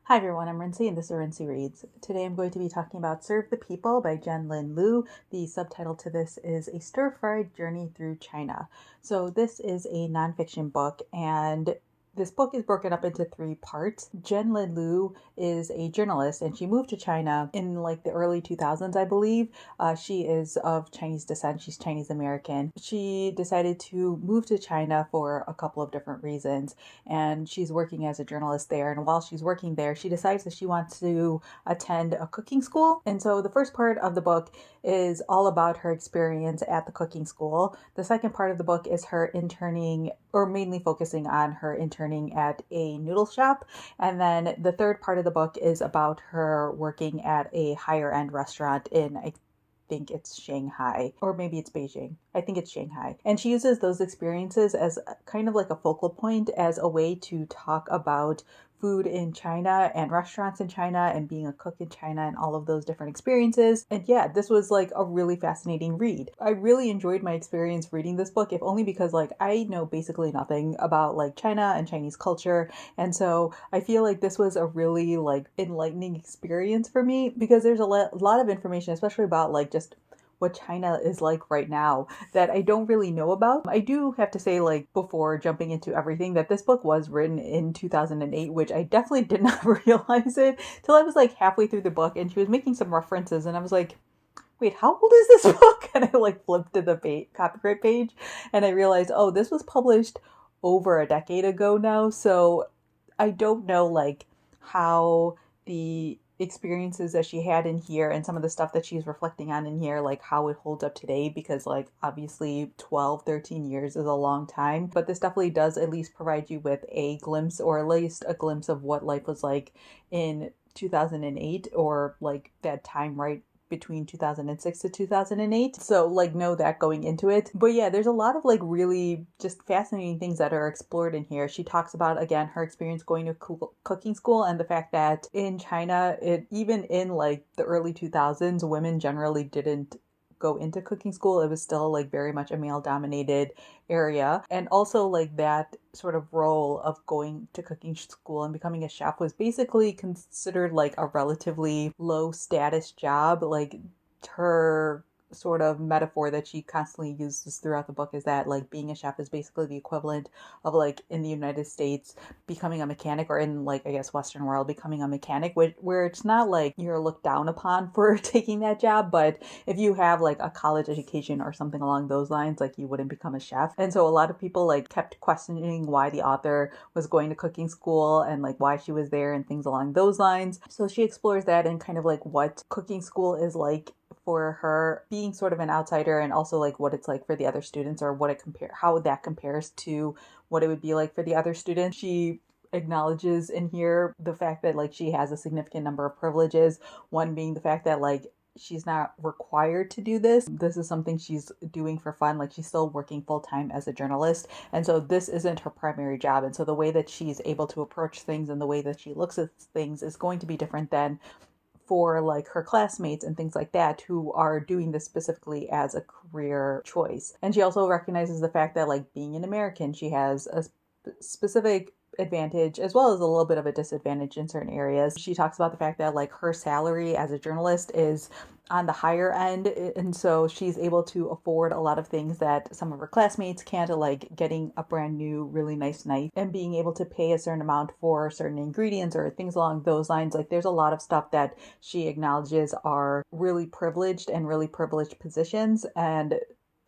Hi everyone, I'm Rincey and this is Rincey Reads. Today I'm going to be talking about Serve the People by Lin-Liu. The subtitle to this is A Stir-Fried Journey Through China. So this is a nonfiction book, and this book is broken up into three parts. Lin-Liu is a journalist and she moved to China in like the early 2000s, I believe. She is of Chinese descent. She's Chinese American. She decided to move to China for a couple of different reasons, and she's working as a journalist there. And while she's working there, she decides that she wants to attend a cooking school. And so the first part of the book is all about her experience at the cooking school. The second part of the book is her interning, or mainly focusing on her interning at a noodle shop. And then the third part of the book is about her working at a higher end restaurant in, I think it's Shanghai, or maybe it's Beijing. I think it's Shanghai. And she uses those experiences as kind of like a focal point, as a way to talk about food in China and restaurants in China and being a cook in China and all of those different experiences. And yeah, this was like a really fascinating read. I really enjoyed my experience reading this book, if only because like I know basically nothing about like China and Chinese culture. And so I feel like this was a really like enlightening experience for me, because there's a lot of information, especially about like just what China is like right now, that I don't really know about. I do have to say, like, before jumping into everything, that this book was written in 2008, which I definitely did not realize it till I was like halfway through the book and she was making some references and I was like, wait, how old is this book? And I like flipped to the copyright page and I realized, oh, this was published over a decade ago now. So I don't know like how the experiences that she had in here and some of the stuff that she's reflecting on in here, like how it holds up today, because like obviously 12-13 years is a long time, but this definitely does at least provide you with a glimpse, or at least a glimpse of what life was like in 2008, or like that time right between 2006 to 2008. So like know that going into it. But yeah, there's a lot of like really just fascinating things that are explored in here. She talks about, again, her experience going to cooking school and the fact that in China, it even in like the early 2000s, women generally didn't go into cooking school. It was still like very much a male dominated area. And also like that sort of role of going to cooking school and becoming a chef was basically considered like a relatively low status job. Like her sort of metaphor that she constantly uses throughout the book is that like being a chef is basically the equivalent of like in the United States becoming a mechanic, or in like I guess Western world becoming a mechanic, where it's not like you're looked down upon for taking that job, but if you have like a college education or something along those lines, like you wouldn't become a chef. And so a lot of people like kept questioning why the author was going to cooking school and like why she was there and things along those lines. So she explores that and kind of like what cooking school is like for her, being sort of an outsider, and also like what it's like for the other students, or how that compares to what it would be like for the other students. She acknowledges in here the fact that like she has a significant number of privileges, one being the fact that like she's not required to do this. This is something she's doing for fun. Like she's still working full time as a journalist. And so this isn't her primary job. And so the way that she's able to approach things and the way that she looks at things is going to be different than for like her classmates and things like that, who are doing this specifically as a career choice. And she also recognizes the fact that like being an American, she has a specific advantage as well as a little bit of a disadvantage in certain areas. She talks about the fact that like her salary as a journalist is on the higher end, and so she's able to afford a lot of things that some of her classmates can't, like getting a brand new really nice knife and being able to pay a certain amount for certain ingredients or things along those lines. Like there's a lot of stuff that she acknowledges are really privileged and really privileged positions, and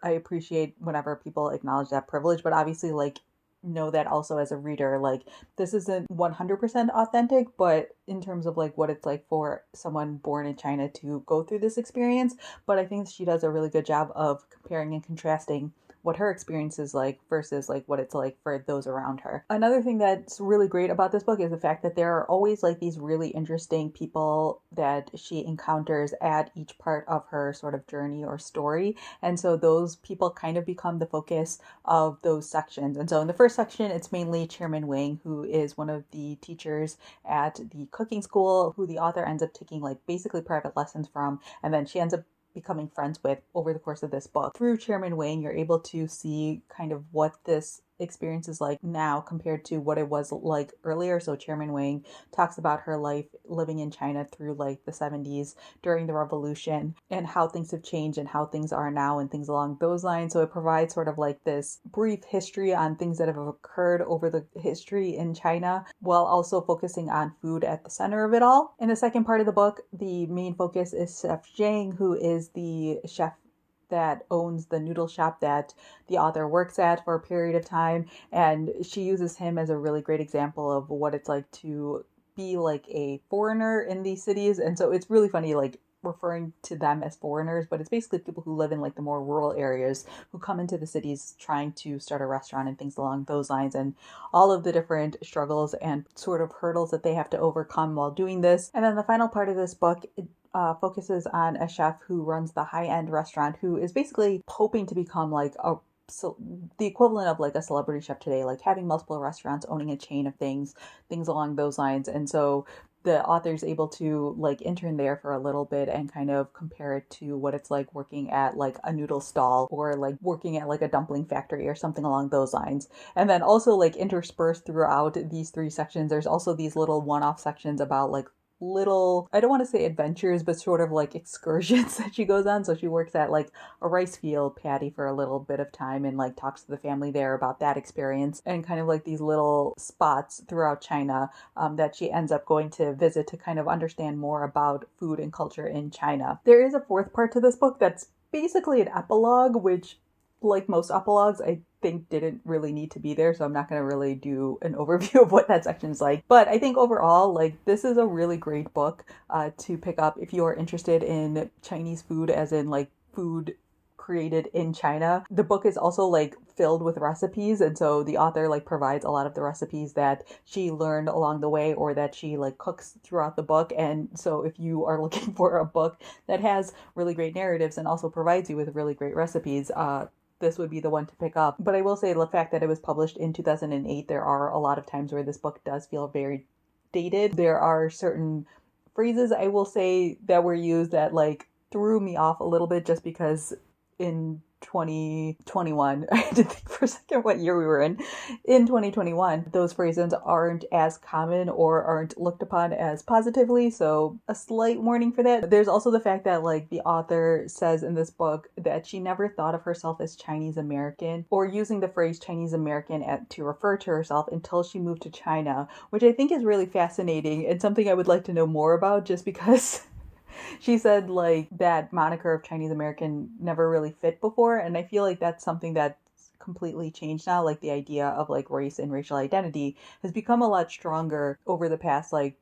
I appreciate whenever people acknowledge that privilege, but obviously like know that also as a reader, like this isn't 100% authentic, but in terms of like what it's like for someone born in China to go through this experience. But I think she does a really good job of comparing and contrasting what her experience is like versus like what it's like for those around her. Another thing that's really great about this book is the fact that there are always like these really interesting people that she encounters at each part of her sort of journey or story. And so those people kind of become the focus of those sections. And so in the first section, it's mainly Chairman Wang, who is one of the teachers at the cooking school, who the author ends up taking like basically private lessons from, and then she ends up becoming friends with over the course of this book. Through Chairman Wang, you're able to see kind of what this experience is like now compared to what it was like earlier. So Chairman Wang talks about her life living in China through like the 70s during the revolution and how things have changed and how things are now and things along those lines. So it provides sort of like this brief history on things that have occurred over the history in China while also focusing on food at the center of it all. In the second part of the book, the main focus is Chef Zhang, who is the chef that owns the noodle shop that the author works at for a period of time. And she uses him as a really great example of what it's like to be like a foreigner in these cities. And so it's really funny, like referring to them as foreigners, but it's basically people who live in like the more rural areas who come into the cities trying to start a restaurant and things along those lines, and all of the different struggles and sort of hurdles that they have to overcome while doing this. And then the final part of this book focuses on a chef who runs the high-end restaurant who is basically hoping to become like the equivalent of like a celebrity chef today, like having multiple restaurants, owning a chain of things along those lines. And so the author's able to like intern there for a little bit and kind of compare it to what it's like working at like a noodle stall or like working at like a dumpling factory or something along those lines. And then also like interspersed throughout these three sections, there's also these little one-off sections about like little, I don't want to say adventures, but sort of like excursions that she goes on. So she works at like a rice field paddy for a little bit of time and like talks to the family there about that experience, and kind of like these little spots throughout China that she ends up going to visit to kind of understand more about food and culture in China. There is a fourth part to this book that's basically an epilogue, which like most epilogues, I think didn't really need to be there, so I'm not going to really do an overview of what that section's like. But I think overall, like, this is a really great book to pick up if you are interested in Chinese food, as in like food created in China. The book is also like filled with recipes, and so the author like provides a lot of the recipes that she learned along the way or that she like cooks throughout the book. And so if you are looking for a book that has really great narratives and also provides you with really great recipes, this would be the one to pick up. But I will say the fact that it was published in 2008, there are a lot of times where this book does feel very dated. There are certain phrases I will say that were used that like threw me off a little bit, just because in 2021, I had to think for a second what year we were in 2021, those phrases aren't as common or aren't looked upon as positively, so a slight warning for that. There's also the fact that like the author says in this book that she never thought of herself as Chinese American or using the phrase Chinese American to refer to herself until she moved to China, which I think is really fascinating and something I would like to know more about, just because she said like that moniker of Chinese American never really fit before, and I feel like that's something that's completely changed now. Like the idea of like race and racial identity has become a lot stronger over the past like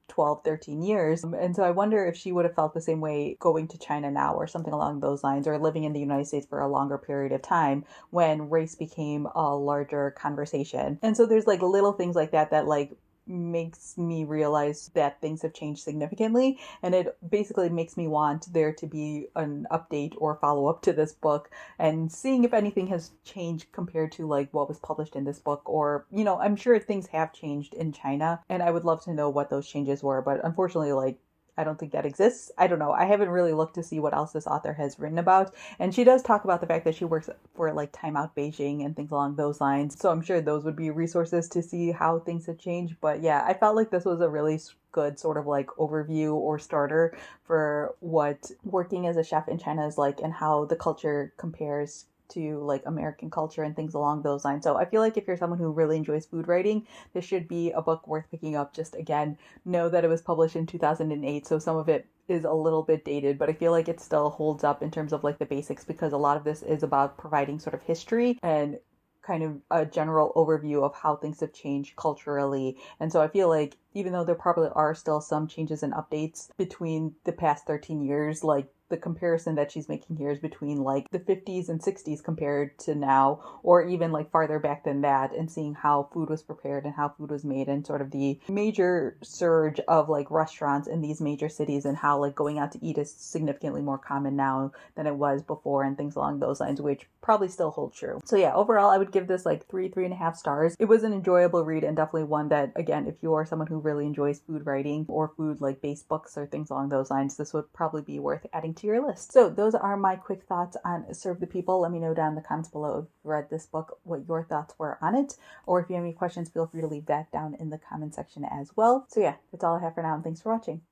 12, 13 years. And so I wonder if she would have felt the same way going to China now or something along those lines, or living in the United States for a longer period of time when race became a larger conversation. And so there's like little things like that that like makes me realize that things have changed significantly, and it basically makes me want there to be an update or follow-up to this book and seeing if anything has changed compared to like what was published in this book. Or, you know, I'm sure things have changed in China and I would love to know what those changes were, but unfortunately like I don't think that exists. I don't know. I haven't really looked to see what else this author has written about. And she does talk about the fact that she works for like Time Out Beijing and things along those lines. So I'm sure those would be resources to see how things have changed. But yeah, I felt like this was a really good sort of like overview or starter for what working as a chef in China is like and how the culture compares to like American culture and things along those lines. So I feel like if you're someone who really enjoys food writing, this should be a book worth picking up. Just again, know that it was published in 2008, so some of it is a little bit dated, but I feel like it still holds up in terms of like the basics, because a lot of this is about providing sort of history and kind of a general overview of how things have changed culturally. And so I feel like even though there probably are still some changes and updates between the past 13 years, like the comparison that she's making here is between like the 50s and 60s compared to now, or even like farther back than that, and seeing how food was prepared and how food was made, and sort of the major surge of like restaurants in these major cities, and how like going out to eat is significantly more common now than it was before, and things along those lines, which probably still hold true. So yeah, overall I would give this like 3.5 stars. It was an enjoyable read, and definitely one that, again, if you are someone who really enjoys food writing or food like based books or things along those lines, this would probably be worth adding to to your list. So those are my quick thoughts on Serve the People. Let me know down in the comments below if you read this book, what your thoughts were on it, or if you have any questions, feel free to leave that down in the comment section as well. So yeah, that's all I have for now, and thanks for watching.